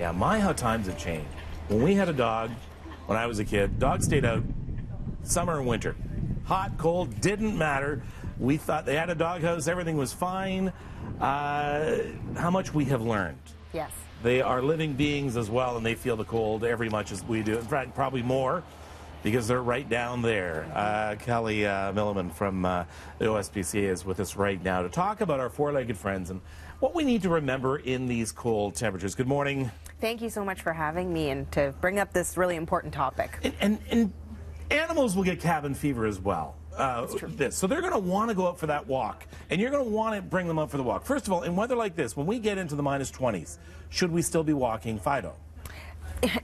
Yeah, my, how times have changed. When we had a dog, when I was a kid, dogs stayed out summer and winter. Hot, cold, didn't matter. We thought they had a doghouse, everything was fine. How much we have learned. Yes. They are living beings as well, and they feel the cold every much as we do. In fact, probably more, because they're right down there. Kallie Milleman from the OSPCA is with us right now to talk about our four-legged friends and what we need to remember in these cold temperatures. Good morning. Thank you so much for having me and to bring up this really important topic. And animals will get cabin fever as well. So they're going to want to go out for that walk, and you're going to want to bring them out for the walk. First of all, in weather like this, when we get into the minus 20s, should we still be walking Fido?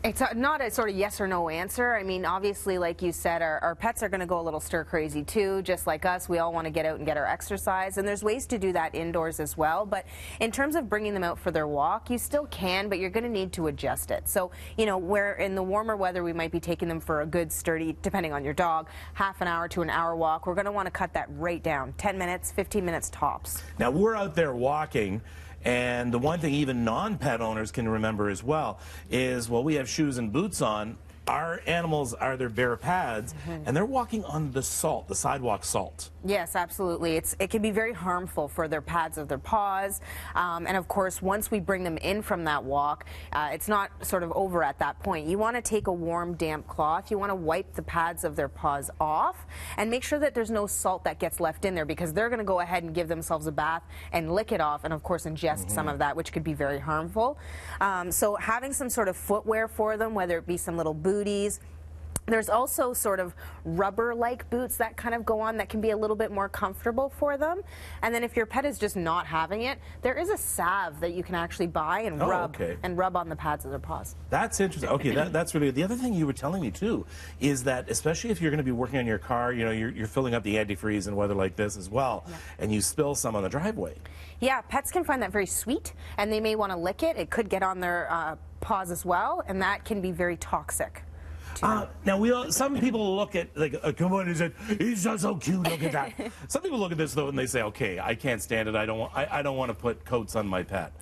It's not a sort of yes or no answer. I mean, obviously, like you said, our pets are going to go a little stir crazy too, just like us. We all want to get out and get our exercise, and there's ways to do that indoors as well. But in terms of bringing them out for their walk, you still can, but you're going to need to adjust it. So, you know, where in the warmer weather we might be taking them for a good sturdy, depending on your dog, half an hour to an hour walk, we're going to want to cut that right down, 10 minutes, 15 minutes tops. Now, we're out there walking. And the one thing even non-pet owners can remember as well is, well, we have shoes and boots on. Our animals are their bare pads, and they're walking on the salt, the sidewalk salt. Yes, absolutely. It can be very harmful for their pads of their paws. And of course, once we bring them in from that walk, it's not sort of over at that point. You want to take a warm, damp cloth. You want to wipe the pads of their paws off and make sure that there's no salt that gets left in there, because they're going to go ahead and give themselves a bath and lick it off and, of course, ingest some of that, which could be very harmful. So having some sort of footwear for them, whether it be some little booties. There's also sort of rubber-like boots that kind of go on that can be a little bit more comfortable for them. And then if your pet is just not having it, there is a salve that you can actually buy and rub on the pads of their paws. That's interesting. Okay, that's really good. The other thing you were telling me too is that, especially if you're going to be working on your car, you know, you're filling up the antifreeze in weather like this as well, and you spill some on the driveway. Yeah, pets can find that very sweet, and they may want to lick it. It could get on their paws as well, and that can be very toxic. Now, some people look at, like, come on, he's just so cute, look at that. Some people look at this, though, and they say, okay, I can't stand it. I don't want to put coats on my pet.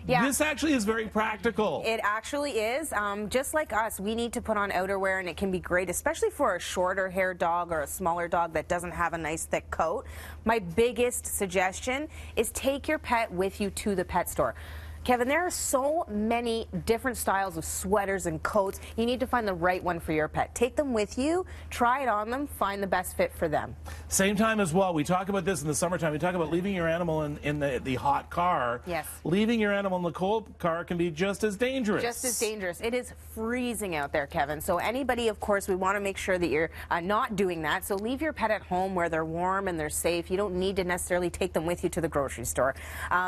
Yeah. This actually is very practical. It actually is. Just like us, we need to put on outerwear, and it can be great, especially for a shorter hair dog or a smaller dog that doesn't have a nice thick coat. My biggest suggestion is take your pet with you to the pet store. Kevin, there are so many different styles of sweaters and coats. You need to find the right one for your pet. Take them with you, try it on them, find the best fit for them. Same time as well, we talk about this in the summertime. We talk about leaving your animal in the hot car. Yes. Leaving your animal in the cold car can be just as dangerous. Just as dangerous. It is freezing out there, Kevin. So anybody, of course, we want to make sure that you're not doing that. So leave your pet at home where they're warm and they're safe. You don't need to necessarily take them with you to the grocery store.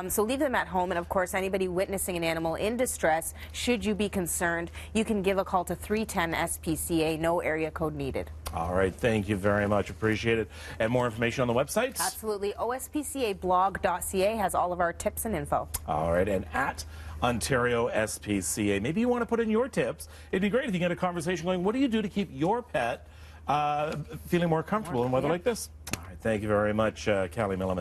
So leave them at home, and of course, anybody witnessing an animal in distress, should you be concerned, you can give a call to 310 SPCA, no area code needed. All right, thank you very much, appreciate it. And more information on the website? Absolutely. OSPCAblog.ca has all of our tips and info. All right, and at Ontario SPCA, maybe you want to put in your tips. It'd be great if you get a conversation going, what do you do to keep your pet feeling more comfortable in weather like this? All right, thank you very much, Kallie Milleman.